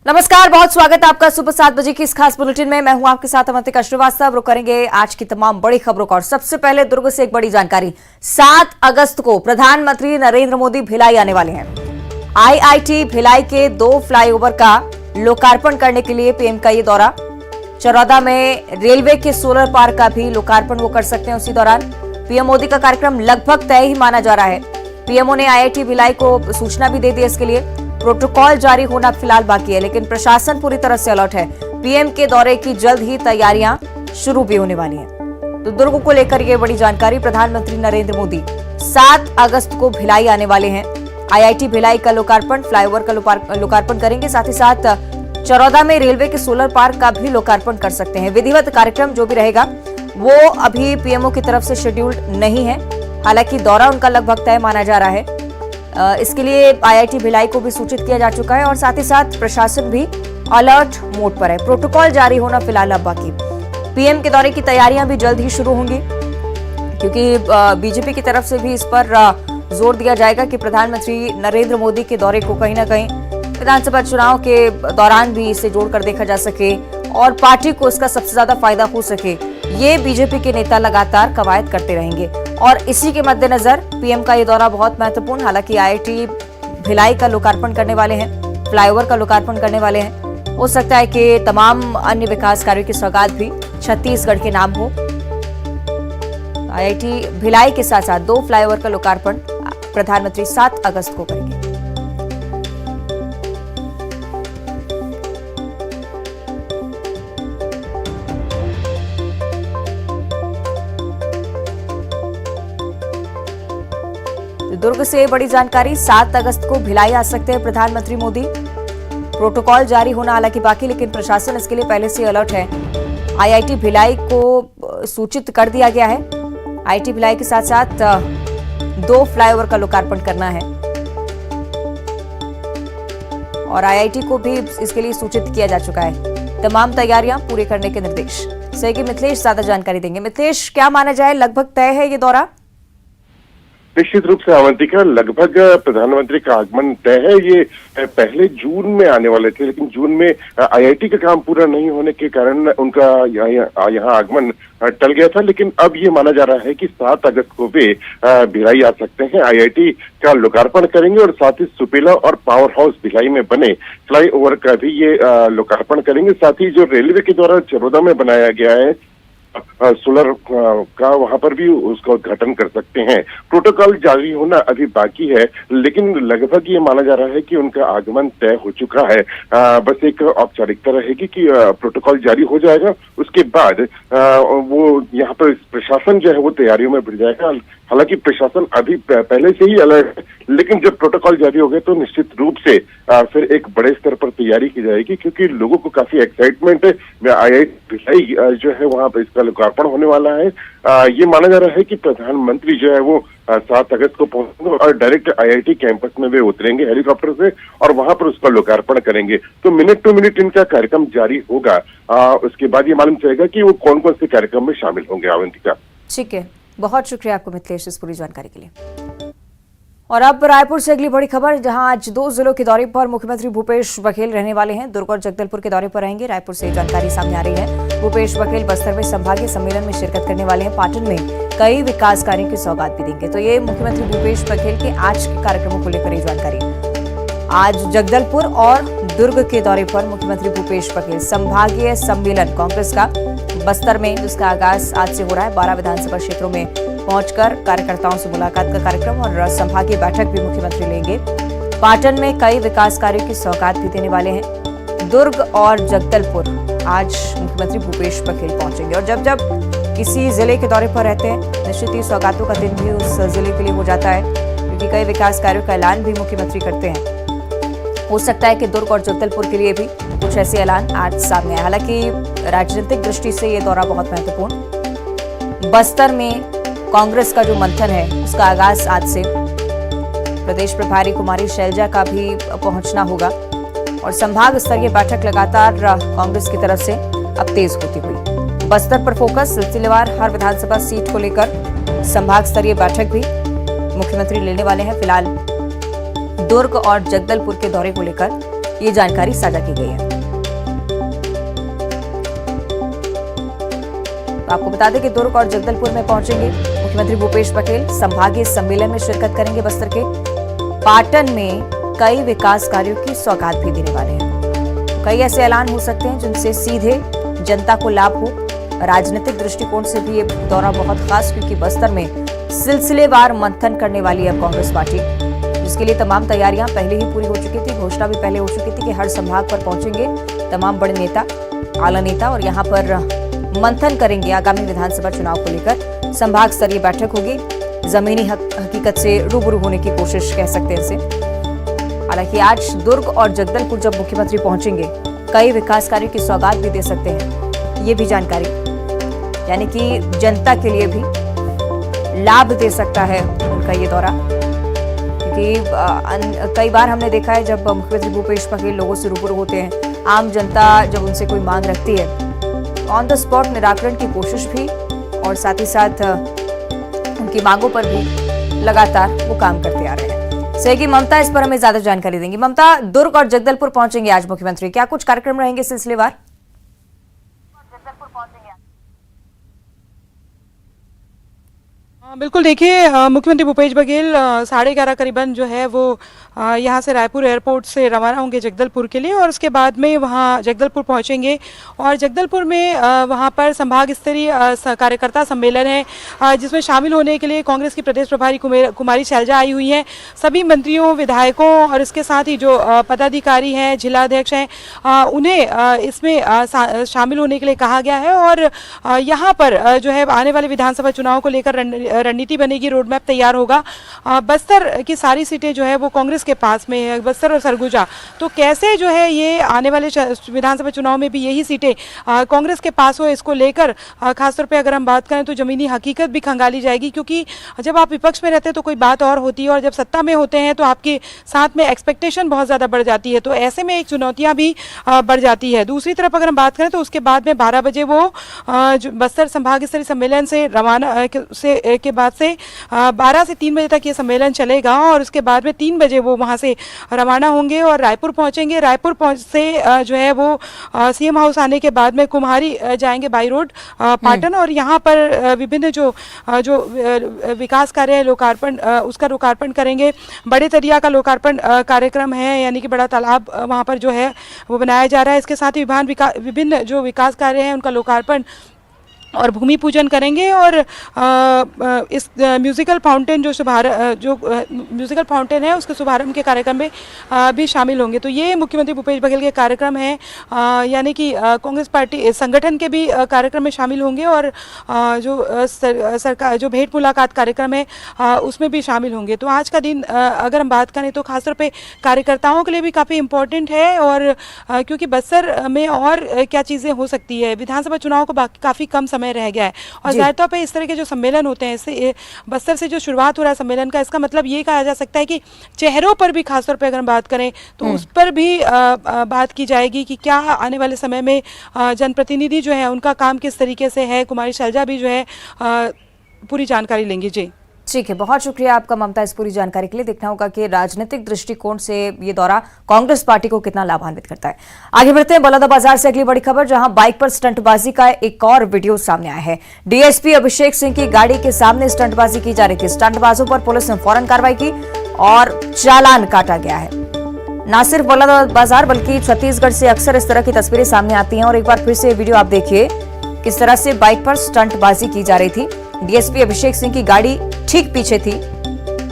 नमस्कार, बहुत स्वागत है आपका सुबह 7 बजे की इस खास बुलेटिन में। मैं हूं आपके साथ अवंतिका श्रीवास्तव। रुक करेंगे आज की तमाम बड़ी खबरों का और सबसे पहले दुर्ग से एक बड़ी जानकारी। 7 अगस्त को प्रधानमंत्री नरेंद्र मोदी भिलाई आने वाले हैं। आईआईटी भिलाई के 2 फ्लाईओवर का लोकार्पण करने के लिए पीएम का ये दौरा। चरौदा में रेलवे के सोलर पार्क का भी लोकार्पण वो कर सकते हैं उसी दौरान। पीएम मोदी का कार्यक्रम लगभग तय ही माना जा रहा है। पीएमओ ने आईआईटी भिलाई को सूचना भी दे दी। इसके लिए प्रोटोकॉल जारी होना फिलहाल बाकी है, लेकिन प्रशासन पूरी तरह से अलर्ट है। पीएम के दौरे की जल्द ही तैयारियां शुरू भी होने वाली हैं। तो दुर्ग को लेकर ये बड़ी जानकारी। प्रधानमंत्री नरेंद्र मोदी 7 अगस्त को भिलाई आने वाले हैं। आईआईटी भिलाई का लोकार्पण, फ्लाईओवर का लोकार्पण करेंगे। साथ ही साथ चरौदा में रेलवे के सोलर पार्क का भी लोकार्पण कर सकते हैं। विधिवत कार्यक्रम जो भी रहेगा वो अभी पीएमओ की तरफ से शेड्यूल्ड नहीं है। हालांकि दौरा उनका लगभग तय माना जा रहा है। इसके लिए आईआईटी भिलाई को भी सूचित किया जा चुका है और साथ ही साथ प्रशासन भी अलर्ट मोड पर है। प्रोटोकॉल जारी होना फिलहाल अब बाकी। पीएम के दौरे की तैयारियां भी जल्द ही शुरू होंगी, क्योंकि बीजेपी की तरफ से भी इस पर जोर दिया जाएगा कि प्रधानमंत्री नरेंद्र मोदी के दौरे को कहीं ना कहीं विधानसभा चुनाव के दौरान भी इसे जोड़कर देखा जा सके और पार्टी को इसका सबसे ज्यादा फायदा हो सके। ये बीजेपी के नेता लगातार कवायद करते रहेंगे और इसी के मद्देनजर पीएम का ये दौरा बहुत महत्वपूर्ण। हालांकि आईआईटी भिलाई का लोकार्पण करने वाले हैं, फ्लाईओवर का लोकार्पण करने वाले हैं। हो सकता है कि तमाम अन्य विकास कार्यों की सौगात भी छत्तीसगढ़ के नाम हो। आईआईटी भिलाई के साथ साथ 2 फ्लाईओवर का लोकार्पण प्रधानमंत्री 7 अगस्त को करेंगे। दुर्ग से बड़ी जानकारी। 7 अगस्त को भिलाई आ सकते हैं प्रधानमंत्री मोदी। प्रोटोकॉल जारी होना हालांकि बाकी, लेकिन प्रशासन इसके लिए पहले से अलर्ट है। आईआईटी भिलाई को सूचित कर दिया गया है। आईआईटी भिलाई के साथ साथ 2 फ्लाईओवर का लोकार्पण करना है और आईआईटी को भी इसके लिए सूचित किया जा चुका है। तमाम तैयारियां पूरी करने के निर्देश। सहयोगी मिथिलेश ज्यादा जानकारी देंगे। मिथिलेश, क्या माना जाए, लगभग तय है ये दौरा? निश्चित रूप से अवंतिका, लगभग प्रधानमंत्री का आगमन तय है। ये पहले जून में आने वाले थे, लेकिन जून में आईआईटी का काम पूरा नहीं होने के कारण उनका यहाँ आगमन टल गया था। लेकिन अब ये माना जा रहा है कि 7 अगस्त को वे भिलाई आ सकते हैं। आईआईटी का लोकार्पण करेंगे और साथ ही सुपेला और पावर हाउस भिलाई में बने फ्लाईओवर का भी ये लोकार्पण करेंगे। साथ ही जो रेलवे के द्वारा चरौदा में बनाया गया है सोलर का, वहां पर भी उसका उद्घाटन कर सकते हैं। प्रोटोकॉल जारी होना अभी बाकी है, लेकिन लगभग ये माना जा रहा है कि उनका आगमन तय हो चुका है। बस एक औपचारिकता रहेगी कि प्रोटोकॉल जारी हो जाएगा। उसके बाद वो यहाँ पर प्रशासन जो है वो तैयारियों में बढ़ जाएगा। हालांकि प्रशासन अभी पहले से ही अलर्ट है, लेकिन जब प्रोटोकॉल जारी हो गए तो निश्चित रूप से फिर एक बड़े स्तर पर तैयारी की जाएगी, क्योंकि लोगों को काफी एक्साइटमेंट है। आईआईटी भिलाई जो है वहां पर इसका लोकार्पण होने वाला है। ये माना जा रहा है कि प्रधानमंत्री जो है वो 7 अगस्त को पहुंचेंगे और डायरेक्ट आईआईटी कैंपस में वे उतरेंगे हेलीकॉप्टर से और वहां पर उसका लोकार्पण करेंगे। तो मिनट टू मिनट इनका कार्यक्रम जारी होगा। उसके बाद ये मालूम चलेगा कि वो कौन कौन से कार्यक्रम में शामिल होंगे। अवंतिका, ठीक है, बहुत शुक्रिया आपको मिथिलेश इस पूरी जानकारी के लिए। और अब रायपुर से अगली बड़ी खबर, जहां आज 2 जिलों के दौरे पर मुख्यमंत्री भूपेश बघेल रहने वाले हैं। दुर्ग और जगदलपुर के दौरे पर रहेंगे। रायपुर से जानकारी सामने आ रही है। भूपेश बघेल बस्तर में संभागीय सम्मेलन में शिरकत करने वाले हैं। पाटन में कई विकास कार्यों की सौगात भी देंगे। तो ये मुख्यमंत्री भूपेश बघेल के आज के कार्यक्रमों को लेकर ये जानकारी। आज जगदलपुर और दुर्ग के दौरे पर मुख्यमंत्री भूपेश बघेल संभागीय सम्मेलन कांग्रेस का बस्तर में, जिसका आगाज आज से हो रहा है। 12 विधानसभा क्षेत्रों में पहुंचकर कार्यकर्ताओं से मुलाकात का कार्यक्रम और संभागीय बैठक भी मुख्यमंत्री लेंगे। पाटन में कई विकास कार्यों की सौगात भी देने वाले हैं। दुर्ग और जगदलपुर आज मुख्यमंत्री भूपेश बघेल पहुंचेंगे। और जब जब किसी जिले के दौरे पर रहते हैं, निश्चित ही सौगातों का दिन भी उस जिले के लिए हो जाता है, क्योंकि कई विकास कार्यों का ऐलान भी मुख्यमंत्री करते हैं। हो सकता है कि दुर्ग और जगदलपुर के लिए भी कुछ ऐसे ऐलान आज सामने आए। हालांकि राजनीतिक दृष्टि से ये दौरा बहुत महत्वपूर्ण। बस्तर में कांग्रेस का जो मंथन है उसका आगाज आज से। प्रदेश प्रभारी कुमारी शैलजा का भी पहुंचना होगा और संभाग स्तरीय बैठक लगातार कांग्रेस की तरफ से अब तेज होती हुई। बस्तर पर फोकस, सिलसिलेवार हर विधानसभा सीट को लेकर संभाग स्तरीय बैठक भी मुख्यमंत्री लेने वाले हैं। फिलहाल दुर्ग और जगदलपुर के दौरे को लेकर ये जानकारी साझा की गई है। तो आपको बता दें कि दुर्ग और जगदलपुर में पहुंचेंगे मुख्यमंत्री भूपेश पटेल। संभागीय सम्मेलन में शिरकत करेंगे बस्तर के। पाटन में कई विकास कार्यों की सौगात भी देने वाले हैं। कई ऐसे ऐलान हो सकते हैं जिनसे सीधे जनता को लाभ हो। राजनीतिक दृष्टिकोण से भी ये दौरा बहुत खास, क्योंकि बस्तर में सिलसिलेवार मंथन करने वाली है कांग्रेस पार्टी, जिसके लिए तमाम तैयारियां पहले ही पूरी हो चुकी थी। घोषणा भी पहले हो चुकी थी कि हर संभाग पर पहुंचेंगे तमाम बड़े नेता, आला नेता, और यहां पर मंथन करेंगे आगामी विधानसभा चुनाव को लेकर। संभाग स्तरीय बैठक होगी। जमीनी हकीकत से रूबरू होने की कोशिश कह सकते हैं इसे। हालांकि आज दुर्ग और जगदलपुर जब मुख्यमंत्री पहुंचेंगे, कई विकास कार्यों की सौगात भी दे सकते हैं। ये भी जानकारी, यानी कि जनता के लिए भी लाभ दे सकता है उनका ये दौरा, क्योंकि कई बार हमने देखा है जब मुख्यमंत्री भूपेश बघेल लोगों से रूबरू होते हैं, आम जनता जब उनसे कोई मांग रखती है, ऑन द स्पॉट निराकरण की कोशिश भी, और साथ ही साथ उनकी मांगों पर भी लगातार वो काम करते आ रहे हैं। सहयोगी ममता इस पर हमें ज्यादा जानकारी देंगी। ममता, दुर्ग और जगदलपुर पहुंचेंगे आज मुख्यमंत्री, क्या कुछ कार्यक्रम रहेंगे सिलसिलेवार? बिल्कुल, देखिए मुख्यमंत्री भूपेश बघेल 11:30 करीबन जो है वो यहाँ से रायपुर एयरपोर्ट से रवाना होंगे जगदलपुर के लिए, और उसके बाद में वहाँ जगदलपुर पहुँचेंगे। और जगदलपुर में वहाँ पर संभाग स्तरीय कार्यकर्ता सम्मेलन है, जिसमें शामिल होने के लिए कांग्रेस की प्रदेश प्रभारी कुमारी शैलजा आई हुई हैं। सभी मंत्रियों, विधायकों और इसके साथ ही जो पदाधिकारी हैं, जिलाध्यक्ष हैं, उन्हें इसमें शामिल होने के लिए कहा गया है। और यहाँ पर जो है आने वाले विधानसभा चुनाव को लेकर रणनीति बनेगी, रोड मैप तैयार होगा। बस्तर की सारी सीटें जो है वो कांग्रेस के पास में है, बस्तर और सरगुजा, तो कैसे जो है ये आने वाले विधानसभा चुनाव में भी यही सीटें कांग्रेस के पास हो, इसको लेकर खासतौर पे अगर हम बात करें तो जमीनी हकीकत भी खंगाली जाएगी। क्योंकि जब आप विपक्ष में रहते हैं तो कोई बात और होती है, और जब सत्ता में होते हैं तो आपके साथ में एक्सपेक्टेशन बहुत ज़्यादा बढ़ जाती है, तो ऐसे में एक चुनौतियाँ भी बढ़ जाती है। दूसरी तरफ अगर हम बात करें तो उसके बाद में 12 बजे वो बस्तर संभाग स्तरीय सम्मेलन से रवाना के बाद से 12 से 3 बजे तक ये सम्मेलन चलेगा, और उसके बाद में 3 बजे वो वहाँ से रवाना होंगे और रायपुर पहुँचेंगे। रायपुर से जो है वो सीएम हाउस आने के बाद में कुम्हारी जाएंगे बाई रोड पाटन, और यहाँ पर विभिन्न जो विकास कार्य है उसका लोकार्पण करेंगे। बड़े तरिया का लोकार्पण कार्यक्रम है, यानी कि बड़ा तालाब वहाँ पर जो है वो बनाया जा रहा है। इसके साथ ही विभिन्न जो विकास कार्य हैं उनका लोकार्पण और भूमि पूजन करेंगे। और इस म्यूजिकल फाउंटेन जो म्यूजिकल फाउंटेन है उसके शुभारंभ के कार्यक्रम में भी शामिल होंगे। तो ये मुख्यमंत्री भूपेश बघेल के कार्यक्रम हैं, यानी कि कांग्रेस पार्टी संगठन के भी कार्यक्रम में शामिल होंगे, और जो सरकार जो भेंट मुलाकात कार्यक्रम है उसमें भी शामिल होंगे। तो आज का दिन अगर हम बात करें तो खासतौर पे कार्यकर्ताओं के लिए भी काफ़ी इम्पोर्टेंट है, और क्योंकि बस्तर में और क्या चीज़ें हो सकती है, विधानसभा चुनाव को काफ़ी कम समय रह गया है, और जाहिर तौर पे इस तरह के जो सम्मेलन होते हैं, इससे बस्तर से जो शुरुआत हो रहा है सम्मेलन का, इसका मतलब ये कहा जा सकता है कि चेहरों पर भी खासतौर पे अगर हम बात करें तो उस पर भी बात की जाएगी कि क्या आने वाले समय में जनप्रतिनिधि जो है उनका काम किस तरीके से है। कुमारी शैलजा भी जो है पूरी जानकारी लेंगी। जी ठीक है, बहुत शुक्रिया आपका ममता इस पूरी जानकारी के लिए। देखना होगा कि राजनीतिक दृष्टिकोण से ये दौरा कांग्रेस पार्टी को कितना लाभान्वित करता है। आगे बढ़ते हैं बलौदाबाजार से अगली बड़ी खबर, जहां बाइक पर स्टंटबाजी का एक और वीडियो सामने आया है। डीएसपी अभिषेक सिंह की गाड़ी के सामने स्टंटबाजी की जा रही थी। स्टंटबाजों पर पुलिस ने फौरन कार्रवाई की और चालान काटा गया है। न सिर्फ बलौदाबाजार बल्कि छत्तीसगढ़ से अक्सर इस तरह की तस्वीरें सामने आती हैं, और एक बार फिर से वीडियो आप देखिए किस तरह से बाइक पर स्टंटबाजी की जा रही थी। डीएसपी अभिषेक सिंह की गाड़ी ठीक पीछे थी,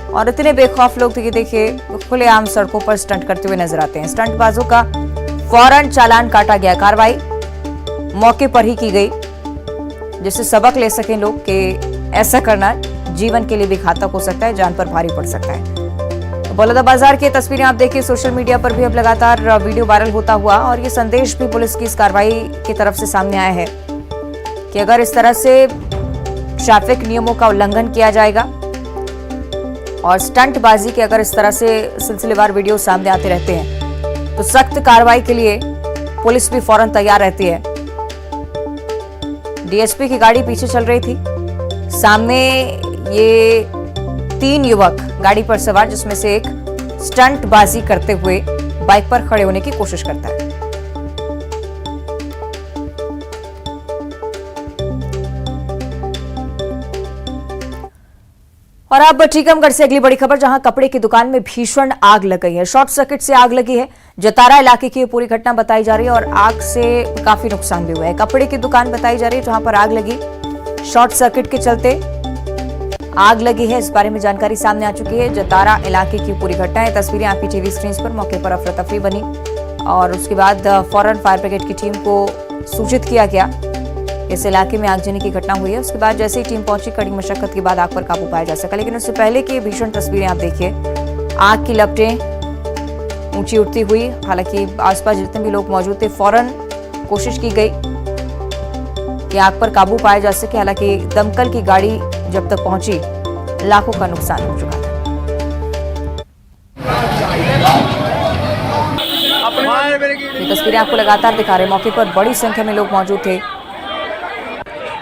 और इतने बेखौफ लोग थे, देखिए खुलेआम सड़कों पर स्टंट करते हुए नजर आते हैं। स्टंटबाजों का फौरन चालान काटा गया। कार्रवाई मौके पर ही की गई, जिससे सबक ले सकें लोग कि ऐसा करना जीवन के लिए भी घातक हो सकता है, जान पर भारी पड़ सकता है। बलौदाबाजार की तस्वीरें आप देखिए, सोशल मीडिया पर भी अब लगातार वीडियो वायरल होता हुआ, और ये संदेश भी पुलिस की इस कार्रवाई की तरफ से सामने आया है कि अगर इस तरह से ट्रैफिक नियमों का उल्लंघन किया जाएगा और स्टंटबाजी के अगर इस तरह से सिलसिलेवार वीडियो सामने आते रहते हैं तो सख्त कार्रवाई के लिए पुलिस भी फौरन तैयार रहती है। डीएसपी की गाड़ी पीछे चल रही थी, सामने ये 3 युवक गाड़ी पर सवार, जिसमें से एक स्टंटबाजी करते हुए बाइक पर खड़े होने की कोशिश करता है। और अब टीकमगढ़ से अगली बड़ी खबर, जहां कपड़े की दुकान में भीषण आग लग गई है। शॉर्ट सर्किट से आग लगी है। जतारा इलाके की ये पूरी घटना बताई जा रही है और आग से काफी नुकसान भी हुआ है। कपड़े की दुकान बताई जा रही है जहां पर आग लगी, शॉर्ट सर्किट के चलते आग लगी है। इस बारे में जानकारी सामने आ चुकी है। जतारा इलाके की पूरी घटना है। तस्वीरें आपकी टीवी स्क्रीन पर। मौके पर अफरा तफरी बनी और उसके बाद फौरन फायर ब्रिगेड की टीम को सूचित किया गया। इस इलाके में आगजनी की घटना हुई है। उसके बाद जैसे ही टीम पहुंची, कड़ी मशक्कत के बाद आग पर काबू पाया जा सका। लेकिन उससे पहले की भीषण तस्वीरें आप देखिए। आग की लपटें ऊंची उठती हुई, हालांकि आसपास जितने भी लोग मौजूद थे, फौरन कोशिश की गई कि आग पर काबू पाया जा सके। हालांकि दमकल की गाड़ी जब तक पहुंची, लाखों का नुकसान हो चुका था। ये तस्वीरें आपको लगातार दिखा रहे हैं। मौके पर बड़ी संख्या में लोग मौजूद थे।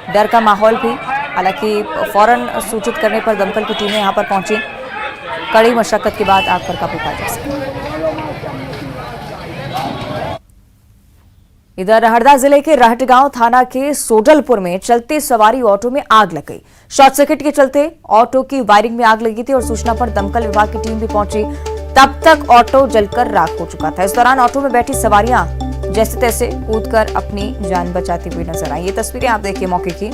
डर का माहौल भी, हालांकि फौरन सूचित करने पर दमकल की टीमें यहां पर पहुंची। कड़ी मशक्कत के बाद आग पर काबू पाया जा सका। इधर हरदा जिले के रहटगांव थाना के सोडलपुर में चलते सवारी ऑटो में आग लग गई। शॉर्ट सर्किट के चलते ऑटो की वायरिंग में आग लगी थी और सूचना पर दमकल विभाग की टीम भी पहुंची। तब तक ऑटो जलकर राख हो चुका था। इस दौरान ऑटो में बैठी सवारियां जैसे तैसे कूदकर अपनी जान बचाती हुई नजर आई। ये तस्वीरें आप देखिए मौके की।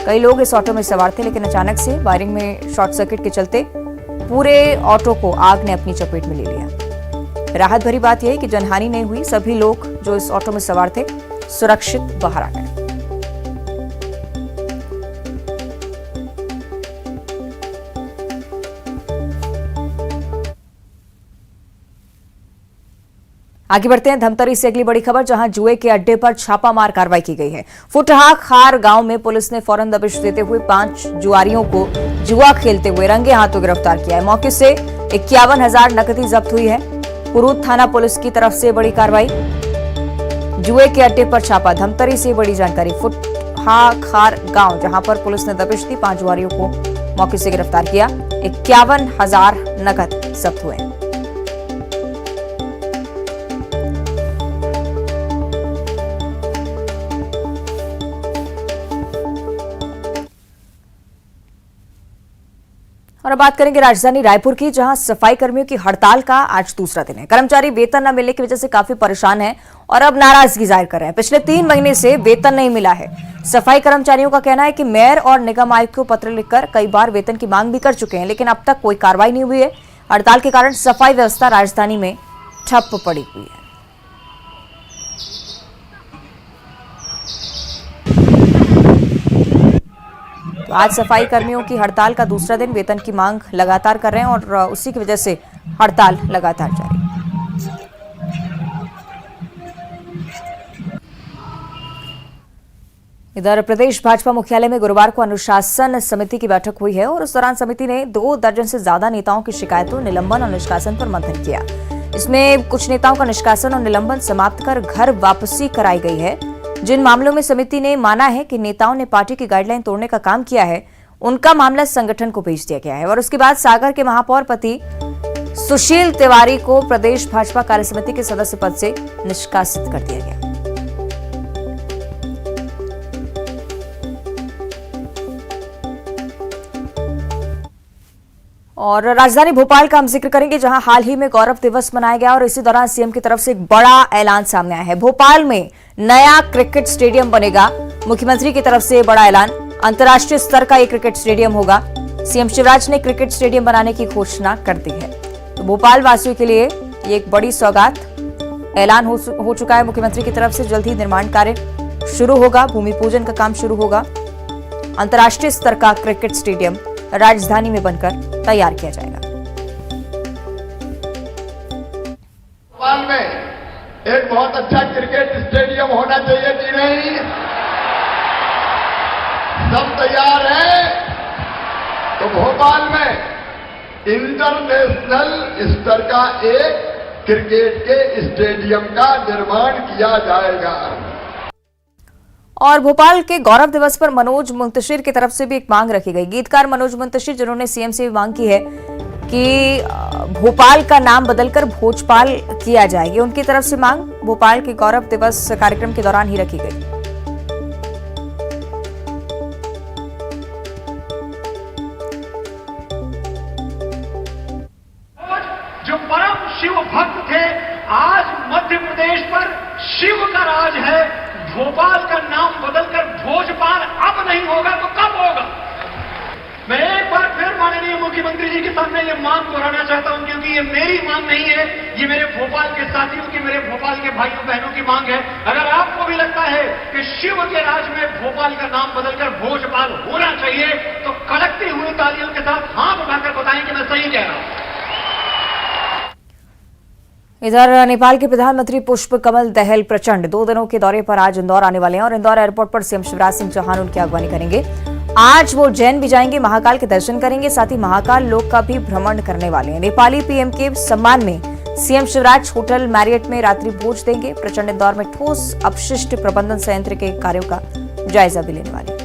कई लोग इस ऑटो में सवार थे, लेकिन अचानक से वायरिंग में शॉर्ट सर्किट के चलते पूरे ऑटो को आग ने अपनी चपेट में ले लिया। राहत भरी बात यह है कि जनहानि नहीं हुई। सभी लोग जो इस ऑटो में सवार थे सुरक्षित बाहर आ गए। आगे बढ़ते हैं धमतरी से अगली बड़ी खबर, जहां जुए के अड्डे पर छापामार कार्रवाई की गई है। फुटहा खार गांव में पुलिस ने फौरन दबिश देते हुए 5 जुआरियों को जुआ खेलते हुए रंगे हाथों गिरफ्तार किया है। मौके से 51,000 नकदी जब्त हुई है। पुरूद थाना पुलिस की तरफ से बड़ी कार्रवाई। जुए के अड्डे पर छापा। धमतरी से बड़ी जानकारी। फुटहा खार गांव, जहां पर पुलिस ने दबिश दी, 5 जुआरियों को मौके से गिरफ्तार किया। 51,000 नकद जब्त हुए। और अब बात करेंगे राजधानी रायपुर की, जहां सफाई कर्मियों की हड़ताल का आज दूसरा दिन है। कर्मचारी वेतन न मिलने की वजह से काफी परेशान हैं और अब नाराजगी जाहिर कर रहे हैं। पिछले 3 महीने से वेतन नहीं मिला है। सफाई कर्मचारियों का कहना है कि मेयर और निगम आयुक्त को पत्र लिखकर कई बार वेतन की मांग भी कर चुके हैं, लेकिन अब तक कोई कार्रवाई नहीं हुई है। हड़ताल के कारण सफाई व्यवस्था राजधानी में ठप पड़ी हुई है। तो आज सफाई कर्मियों की हड़ताल का दूसरा दिन। वेतन की मांग लगातार कर रहे हैं और उसी की वजह से हड़ताल लगातार जारी है। इधर प्रदेश भाजपा मुख्यालय में गुरुवार को अनुशासन समिति की बैठक हुई है और उस दौरान समिति ने 2 दर्जन से ज्यादा नेताओं की शिकायतों, निलंबन और निष्कासन पर मंथन किया। इसमें कुछ नेताओं का निष्कासन और निलंबन समाप्त कर घर वापसी कराई गई है। जिन मामलों में समिति ने माना है कि नेताओं ने पार्टी की गाइडलाइन तोड़ने का काम किया है, उनका मामला संगठन को भेज दिया गया है। और उसके बाद सागर के महापौर पति सुशील तिवारी को प्रदेश भाजपा कार्यसमिति के सदस्य पद से निष्कासित कर दिया गया। और राजधानी भोपाल का हम जिक्र करेंगे, जहां हाल ही में गौरव दिवस मनाया गया और इसी दौरान सीएम की तरफ से एक बड़ा ऐलान सामने आया है। भोपाल में नया क्रिकेट स्टेडियम बनेगा। मुख्यमंत्री की तरफ से बड़ा ऐलान। अंतर्राष्ट्रीय स्तर का एक क्रिकेट स्टेडियम होगा। सीएम शिवराज ने क्रिकेट स्टेडियम बनाने की घोषणा कर दी है। तो भोपाल वासियों के लिए ये एक बड़ी सौगात। ऐलान हो चुका है मुख्यमंत्री की तरफ से। जल्द ही निर्माण कार्य शुरू होगा, भूमि पूजन का काम शुरू होगा। अंतर्राष्ट्रीय स्तर का क्रिकेट स्टेडियम राजधानी में बनकर तैयार किया जाएगा। भोपाल में एक बहुत अच्छा क्रिकेट स्टेडियम होना चाहिए कि नहीं? सब तैयार है तो भोपाल में इंटरनेशनल स्तर का एक क्रिकेट के स्टेडियम का निर्माण किया जाएगा। और भोपाल के गौरव दिवस पर मनोज मुंतशिर की तरफ से भी एक मांग रखी गई। गीतकार मनोज मुंतशिर, जिन्होंने सीएम से भी मांग की है कि भोपाल का नाम बदलकर भोजपाल किया जाए। ये उनकी तरफ से मांग भोपाल के गौरव दिवस कार्यक्रम के दौरान ही रखी गई। जो परम शिव भक्त थे, आज मध्य प्रदेश पर शिव का राज है। भोपाल का नाम बदलकर भोजपाल अब नहीं होगा तो कब होगा? मैं एक बार फिर माननीय मुख्यमंत्री जी के सामने ये मांग दोहराना चाहता हूं, क्योंकि ये मेरी मांग नहीं है, ये मेरे भोपाल के साथियों की, मेरे भोपाल के भाइयों बहनों की मांग है। अगर आपको भी लगता है कि शिव के राज में भोपाल का नाम बदलकर भोजपाल होना चाहिए, तो कड़कती हुई तालियों के साथ हाथ उठाकर बताएं कि मैं सही कह रहा हूं। इधर नेपाल के प्रधानमंत्री पुष्प कमल दहल प्रचंड 2 दिनों के दौरे पर आज इंदौर आने वाले हैं और इंदौर एयरपोर्ट पर सीएम शिवराज सिंह चौहान उनकी अगवानी करेंगे। आज वो उज्जैन भी जाएंगे, महाकाल के दर्शन करेंगे, साथ ही महाकाल लोक का भी भ्रमण करने वाले हैं। नेपाली पीएम के सम्मान में सीएम शिवराज होटल मैरियट में रात्रि भोज देंगे। प्रचंड इंदौर में ठोस अपशिष्ट प्रबंधन संयंत्र के कार्यों का जायजा भी लेने वाले हैं।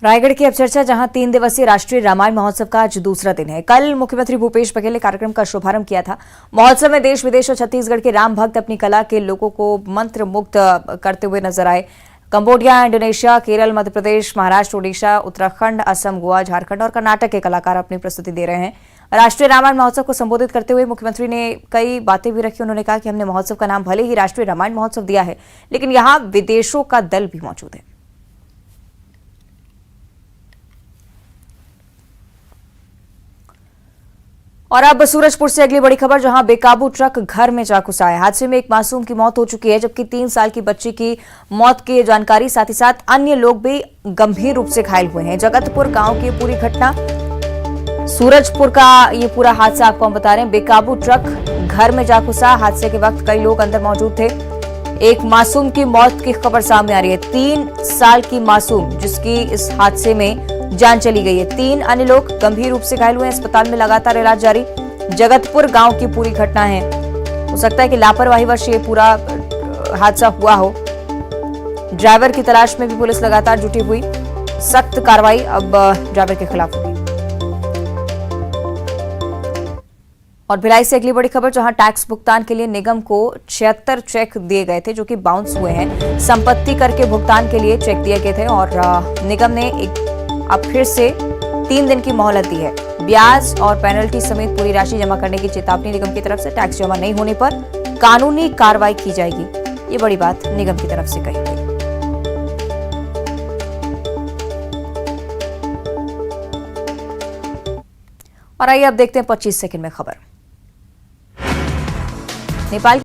रायगढ़ की अब चर्चा, जहां 3 दिवसीय राष्ट्रीय रामायण महोत्सव का आज दूसरा दिन है। कल मुख्यमंत्री भूपेश बघेल ने कार्यक्रम का शुभारंभ किया था। महोत्सव में देश विदेश और छत्तीसगढ़ के राम भक्त अपनी कला के लोगों को मंत्र मुग्ध करते हुए नजर आए। कंबोडिया, इंडोनेशिया, केरल, मध्य प्रदेश, महाराष्ट्र, ओडिशा, उत्तराखंड, असम, गोवा, झारखंड और कर्नाटक के कलाकार अपनी प्रस्तुति दे रहे हैं। राष्ट्रीय रामायण महोत्सव को संबोधित करते हुए मुख्यमंत्री ने कई बातें भी रखी। उन्होंने कहा कि हमने महोत्सव का नाम भले ही राष्ट्रीय रामायण महोत्सव दिया है, लेकिन यहाँ विदेशों का दल भी मौजूद है। और अब सूरजपुर से अगली बड़ी खबर, जहां बेकाबू ट्रक घर में जा घुसा है। हादसे में एक मासूम की मौत हो चुकी है, जबकि 3 साल की बच्ची की मौत की जानकारी, साथ ही साथ अन्य लोग भी गंभीर रूप से घायल हुए हैं। जगतपुर गांव की पूरी घटना, सूरजपुर का ये पूरा हादसा आपको हम बता रहे हैं। बेकाबू ट्रक घर में जा घुसा। हादसे के वक्त कई लोग अंदर मौजूद थे। एक मासूम की मौत की खबर सामने आ रही है। 3 साल की मासूम जिसकी इस हादसे में जान चली गई है। 3 अन्य लोग गंभीर रूप से घायल हुए हैं। अस्पताल में लगातार इलाज जारी। जगतपुर गांव की पूरी घटना है। हो सकता है कि लापरवाहीवश ये पूरा हादसा हुआ हो। ड्राइवर की तलाश में भी पुलिस लगातार जुटी हुई। सख्त कार्रवाई अब ड्राइवर के खिलाफ होगी। और भिलाई से अगली बड़ी खबर, जहां टैक्स भुगतान के लिए निगम को 76 चेक दिए गए थे, जो कि बाउंस हुए हैं। संपत्ति कर के भुगतान के लिए चेक दिए गए थे और निगम ने अब फिर से 3 दिन की मोहलत दी है। ब्याज और पेनल्टी समेत पूरी राशि जमा करने की चेतावनी निगम की तरफ से। टैक्स जमा नहीं होने पर कानूनी कार्रवाई की जाएगी, ये बड़ी बात निगम की तरफ से कही गई। और आइए अब देखते हैं 25 सेकंड में खबर। नेपाल